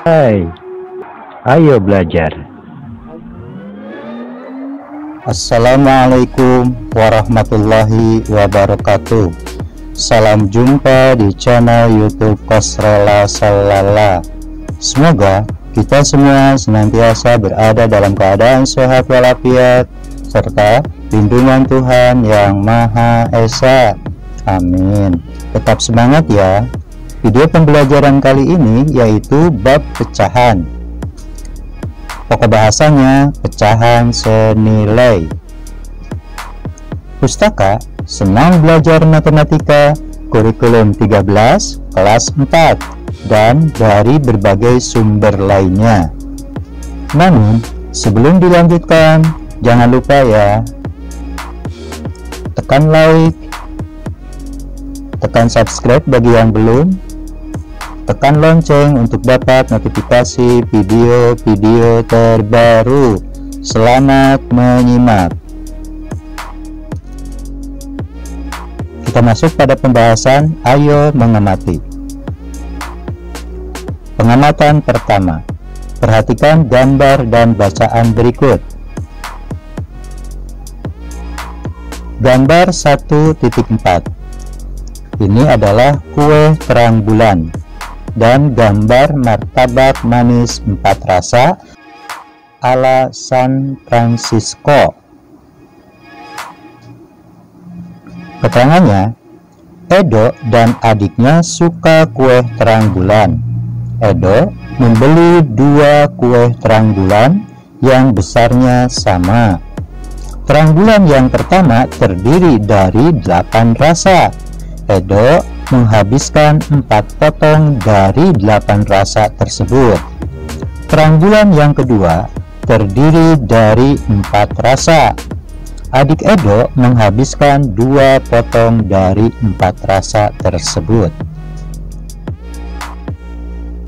Hai, ayo belajar. Assalamualaikum warahmatullahi wabarakatuh. Salam jumpa di channel YouTube Kosrola Salala. Semoga kita semua senantiasa berada dalam keadaan sehat walafiat serta lindungan Tuhan yang Maha Esa. Amin. Tetap semangat ya. Video pembelajaran kali ini yaitu bab pecahan. Pokok bahasanya pecahan senilai. Pustaka Senang Belajar Matematika Kurikulum 13 kelas 4 dan dari berbagai sumber lainnya. Namun sebelum dilanjutkan, jangan lupa ya, tekan like, tekan subscribe bagi yang belum, tekan lonceng untuk dapat notifikasi video-video terbaru. Selamat menyimak. Kita masuk pada pembahasan, ayo mengamati. Pengamatan pertama. Perhatikan gambar dan bacaan berikut. Gambar 1.4. Ini adalah kue terang bulan dan gambar martabak manis 4 rasa ala San Francisco. Keterangannya, Edo dan adiknya suka kue terang bulan. Edo membeli 2 kue terang bulan yang besarnya sama. Terang bulan yang pertama terdiri dari 8 rasa. Edo menghabiskan 4 potong dari 8 rasa tersebut. Terang bulan yang kedua terdiri dari 4 rasa. Adik Edo menghabiskan 2 potong dari 4 rasa tersebut.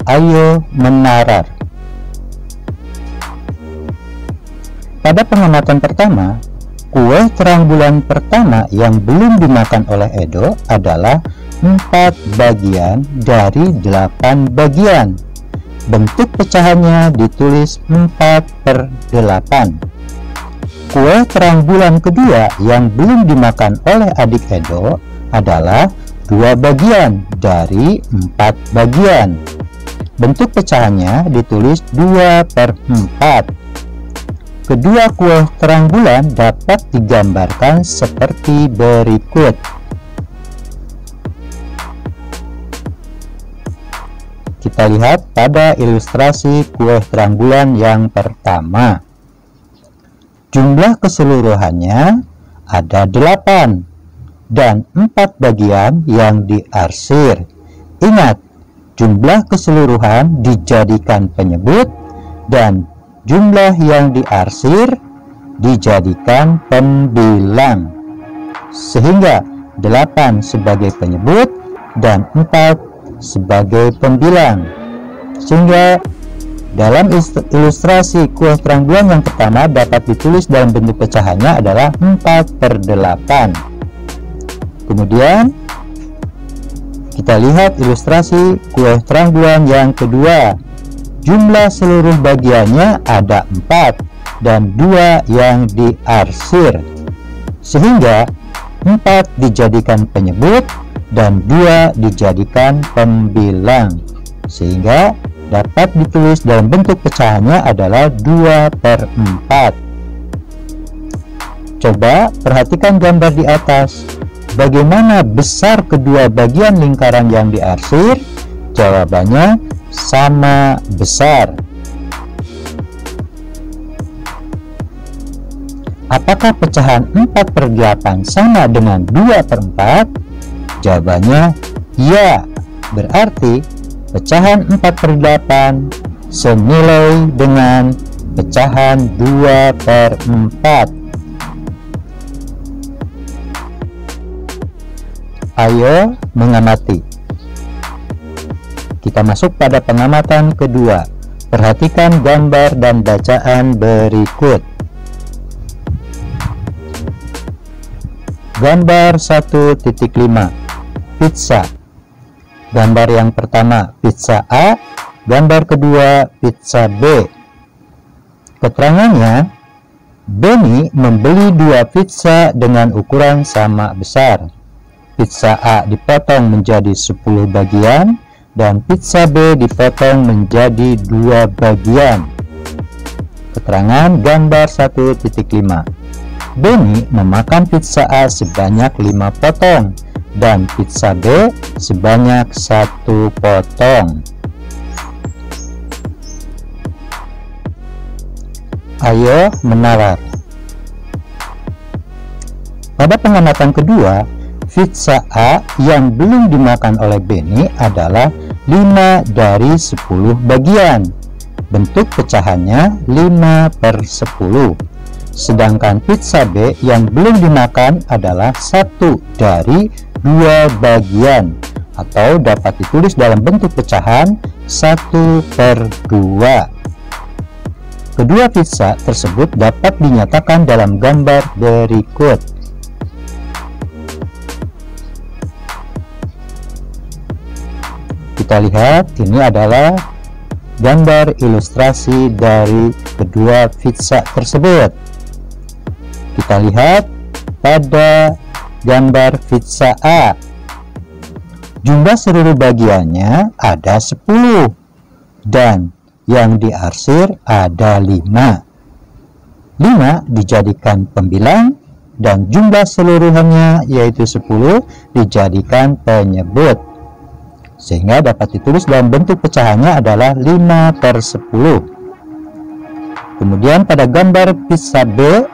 Ayo menarar. Pada pengamatan pertama, kue terang bulan pertama yang belum dimakan oleh Edo adalah 4 bagian dari 8 bagian. Bentuk pecahannya ditulis 4/8. Kue terang bulan kedua yang belum dimakan oleh adik Edo adalah 2 bagian dari 4 bagian. Bentuk pecahannya ditulis 2/4. Kedua kue terang bulan dapat digambarkan seperti berikut. Kita lihat pada ilustrasi kue terang bulan yang pertama. Jumlah keseluruhannya ada 8 dan 4 bagian yang diarsir. Ingat, jumlah keseluruhan dijadikan penyebut dan jumlah yang diarsir dijadikan pembilang. Sehingga 8 sebagai penyebut dan 4 sebagai pembilang. Sehingga dalam ilustrasi kue terang bulan yang pertama dapat ditulis dalam bentuk pecahannya adalah 4/8. Kemudian kita lihat ilustrasi kue terang bulan yang kedua. Jumlah seluruh bagiannya ada 4 dan 2 yang diarsir. Sehingga 4 dijadikan penyebut dan 2 dijadikan pembilang. Sehingga dapat ditulis dalam bentuk pecahannya adalah 2/4. Coba perhatikan gambar di atas. Bagaimana besar kedua bagian lingkaran yang diarsir? Jawabannya sama besar. Apakah pecahan 4/8 sama dengan 2/4? Jawabannya ya. Berarti pecahan 4/8 senilai dengan pecahan 2/4. Ayo mengamati. Kita masuk pada pengamatan kedua. Perhatikan gambar dan bacaan berikut. Gambar 1.5. Pizza. Gambar yang pertama pizza A, gambar kedua pizza B. Keterangannya, Benny membeli 2 pizza dengan ukuran sama besar. Pizza A dipotong menjadi 10 bagian dan pizza B dipotong menjadi 2 bagian. Keterangan gambar 1.5. Benny memakan pizza A sebanyak 5 potong dan pizza B sebanyak 1 potong. Ayo menalar. Pada pengamatan kedua, pizza A yang belum dimakan oleh Benny adalah 5 dari 10 bagian. Bentuk pecahannya 5/10. Sedangkan pizza B yang belum dimakan adalah 1 dari 2 bagian, atau dapat ditulis dalam bentuk pecahan 1/2. Kedua pizza tersebut dapat dinyatakan dalam gambar berikut. Kita lihat, ini adalah gambar ilustrasi dari kedua pizza tersebut. Kita lihat pada gambar pizza A, jumlah seluruh bagiannya ada 10 dan yang diarsir ada 5. 5 dijadikan pembilang dan jumlah seluruhannya yaitu 10 dijadikan penyebut, sehingga dapat ditulis dalam bentuk pecahannya adalah 5/10. Kemudian pada gambar pizza B,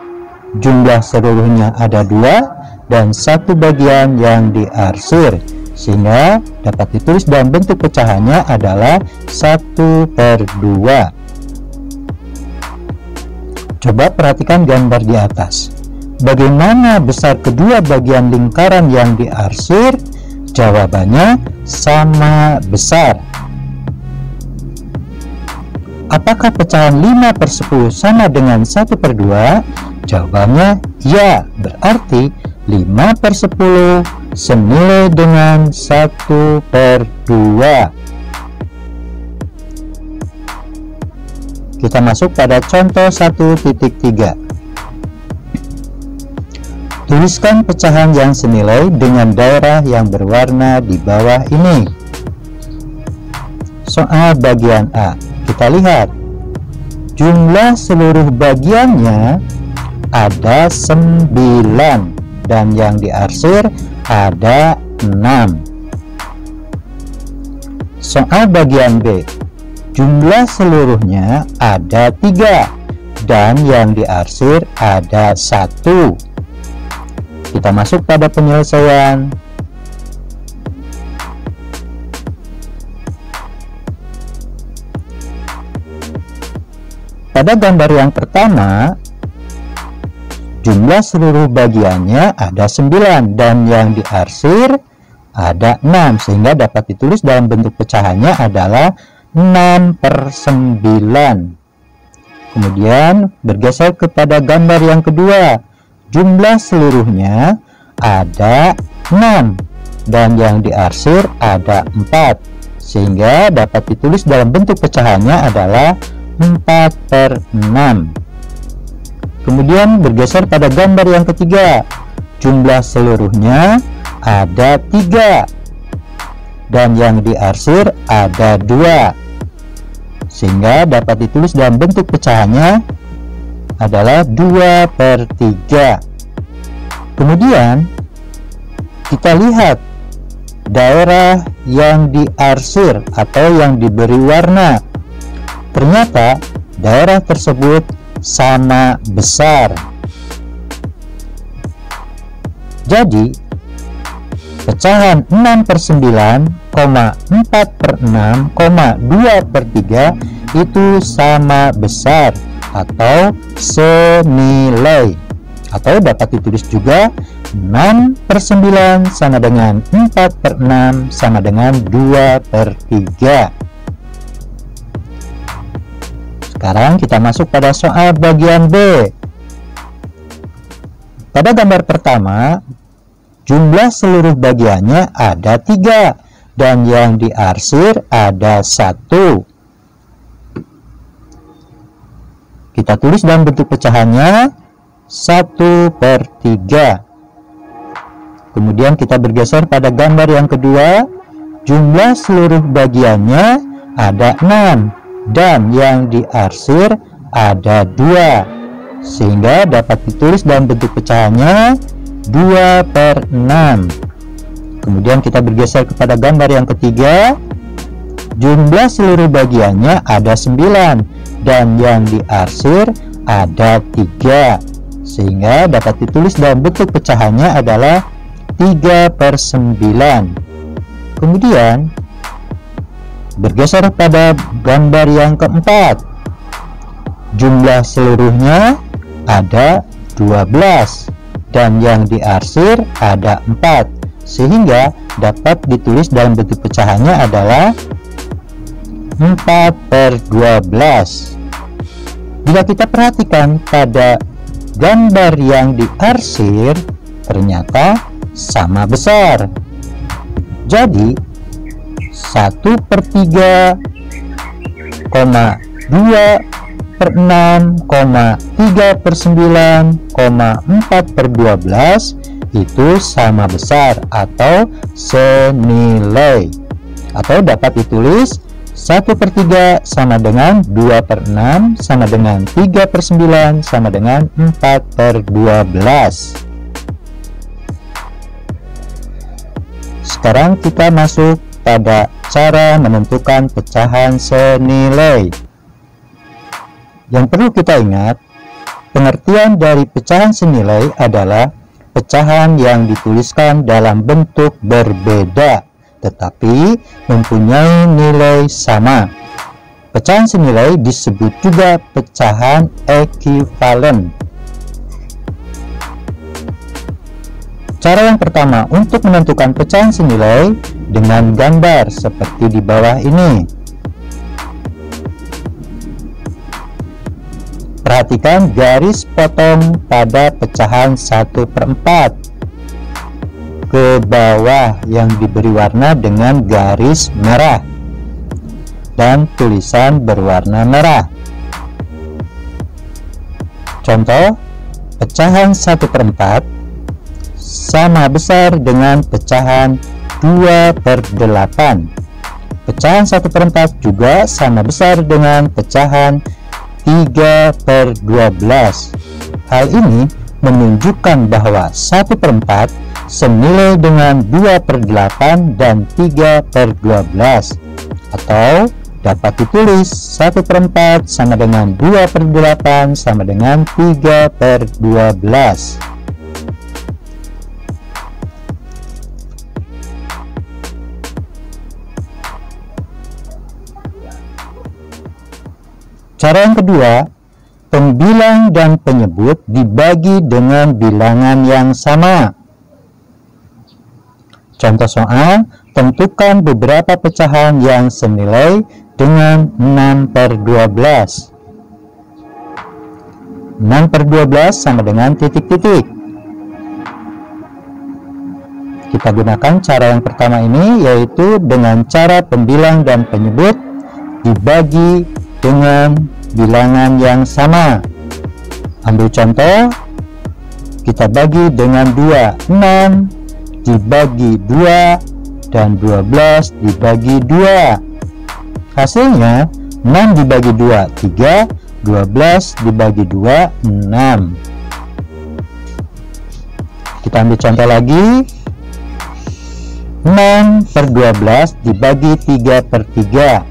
jumlah seluruhnya ada 2 dan 1 bagian yang diarsir, sehingga dapat ditulis dalam bentuk pecahannya adalah 1/2. Coba perhatikan gambar di atas. Bagaimana besar kedua bagian lingkaran yang diarsir? Jawabannya sama besar. Apakah pecahan 5/10 sama dengan 1/2? Jawabannya ya, berarti 5/10 senilai dengan 1/2. Kita masuk pada contoh 1.3. Tuliskan pecahan yang senilai dengan daerah yang berwarna di bawah ini. Soal bagian A. Kita lihat, jumlah seluruh bagiannya ada 9 dan yang diarsir ada 6. Soal bagian B, jumlah seluruhnya ada 3 dan yang diarsir ada 1. Kita masuk pada penyelesaian. Pada gambar yang pertama, jumlah seluruh bagiannya ada 9 dan yang diarsir ada 6, sehingga dapat ditulis dalam bentuk pecahannya adalah 6/9. Kemudian bergeser kepada gambar yang kedua, jumlah seluruhnya ada 6 dan yang diarsir ada 4, sehingga dapat ditulis dalam bentuk pecahannya adalah 4/6. Kemudian bergeser pada gambar yang ketiga, jumlah seluruhnya ada 3 dan yang diarsir ada 2, sehingga dapat ditulis dalam bentuk pecahannya adalah 2/3. Kemudian kita lihat daerah yang diarsir atau yang diberi warna. Ternyata daerah tersebut sama besar. Jadi pecahan 6/9, 4/6, 2/3 itu sama besar atau senilai, atau dapat ditulis juga 6/9 sama dengan 4/6 sama dengan 2/3. Sekarang kita masuk pada soal bagian B. Pada gambar pertama, jumlah seluruh bagiannya ada 3 dan yang diarsir ada 1. Kita tulis dalam bentuk pecahannya 1/3. Kemudian kita bergeser pada gambar yang kedua. Jumlah seluruh bagiannya ada 6 dan yang diarsir ada 2, sehingga dapat ditulis dalam bentuk pecahannya 2/6. Kemudian kita bergeser kepada gambar yang ketiga. Jumlah seluruh bagiannya ada 9 dan yang diarsir ada 3, sehingga dapat ditulis dalam bentuk pecahannya adalah 3/9. Kemudian bergeser pada gambar yang keempat. Jumlah seluruhnya ada 12 dan yang diarsir ada 4, sehingga dapat ditulis dalam bentuk pecahannya adalah 4/12. Jika kita perhatikan pada gambar yang diarsir, ternyata sama besar. Jadi 1/3, 2/6, 3/9, 4/12 itu sama besar atau senilai, atau dapat ditulis 1/3 sama dengan 2/6 sama dengan 3/9 sama dengan 4/12. Sekarang kita masuk pada cara menentukan pecahan senilai. Yang perlu kita ingat, pengertian dari pecahan senilai adalah pecahan yang dituliskan dalam bentuk berbeda tetapi mempunyai nilai sama. Pecahan senilai disebut juga pecahan ekuivalen. Cara yang pertama untuk menentukan pecahan senilai dengan gambar seperti di bawah ini. Perhatikan garis potong pada pecahan 1/4 ke bawah yang diberi warna dengan garis merah dan tulisan berwarna merah. Contoh, pecahan 1/4 sama besar dengan pecahan 2/8. Pecahan 1/4 juga sama besar dengan pecahan 3/12. Hal ini menunjukkan bahwa 1/4 senilai dengan 2/8 dan 3/12, atau dapat ditulis 1/4 sama dengan 2/8 sama dengan 3/12. Cara yang kedua, pembilang dan penyebut dibagi dengan bilangan yang sama. Contoh soal, tentukan beberapa pecahan yang senilai dengan 6/12. 6/12 sama dengan titik-titik. Kita gunakan cara yang pertama ini, yaitu dengan cara pembilang dan penyebut dibagi dengan bilangan yang sama. Ambil contoh, kita bagi dengan 2, 6 dibagi 2 dan 12 dibagi 2. Hasilnya 6 dibagi 2, 3, 12 dibagi 2, 6. Kita ambil contoh lagi, 6/12 dibagi 3/3.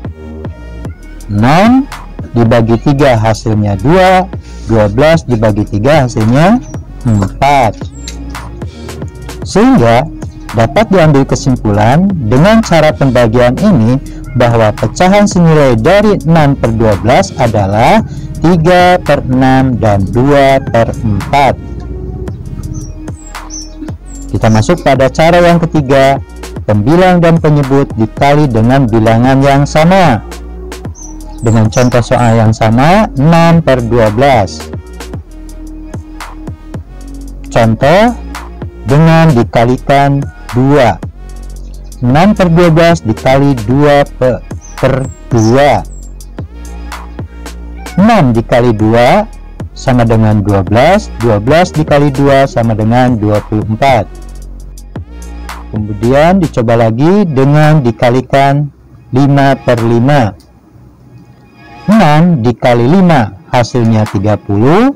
6 dibagi 3 hasilnya 2, 12 dibagi 3 hasilnya 4. Sehingga dapat diambil kesimpulan dengan cara pembagian ini bahwa pecahan senilai dari 6/12 adalah 3/6 dan 2/4. Kita masuk pada cara yang ketiga, pembilang dan penyebut dikali dengan bilangan yang sama. Dengan contoh soal yang sama, 6/12. Contoh dengan dikalikan 2. 6/12 dikali 2/2. 6 dikali 2 sama dengan 12, 12 dikali 2 sama dengan 24. Kemudian dicoba lagi dengan dikalikan 5/5. 6 dikali 5 hasilnya 30,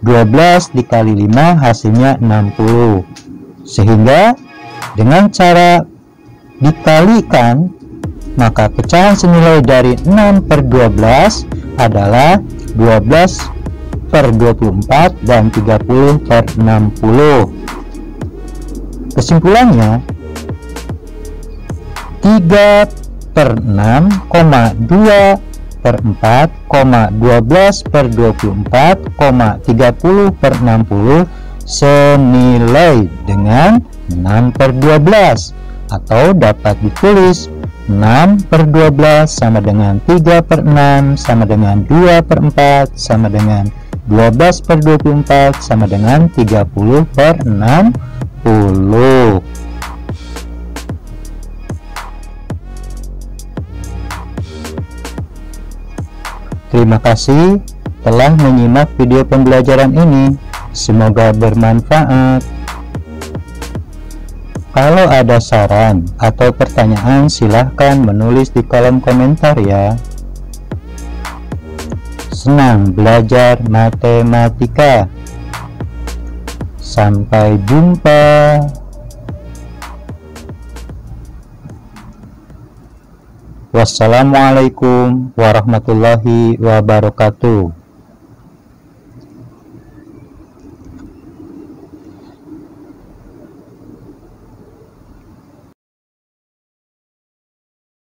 12 dikali 5 hasilnya 60. Sehingga dengan cara dikalikan, maka pecahan senilai dari 6/12 adalah 12/24 dan 30/60. Kesimpulannya, 3/6, 2/4, 12/24, 30/60 senilai dengan 6/12, atau dapat ditulis 6/12 sama dengan 3/6 sama dengan 2/4 sama dengan 12/24 sama dengan 30/60. Terima kasih telah menyimak video pembelajaran ini. Semoga bermanfaat. Kalau ada saran atau pertanyaan, silahkan menulis di kolom komentar ya. Senang belajar matematika. Sampai jumpa. Wassalamualaikum warahmatullahi wabarakatuh.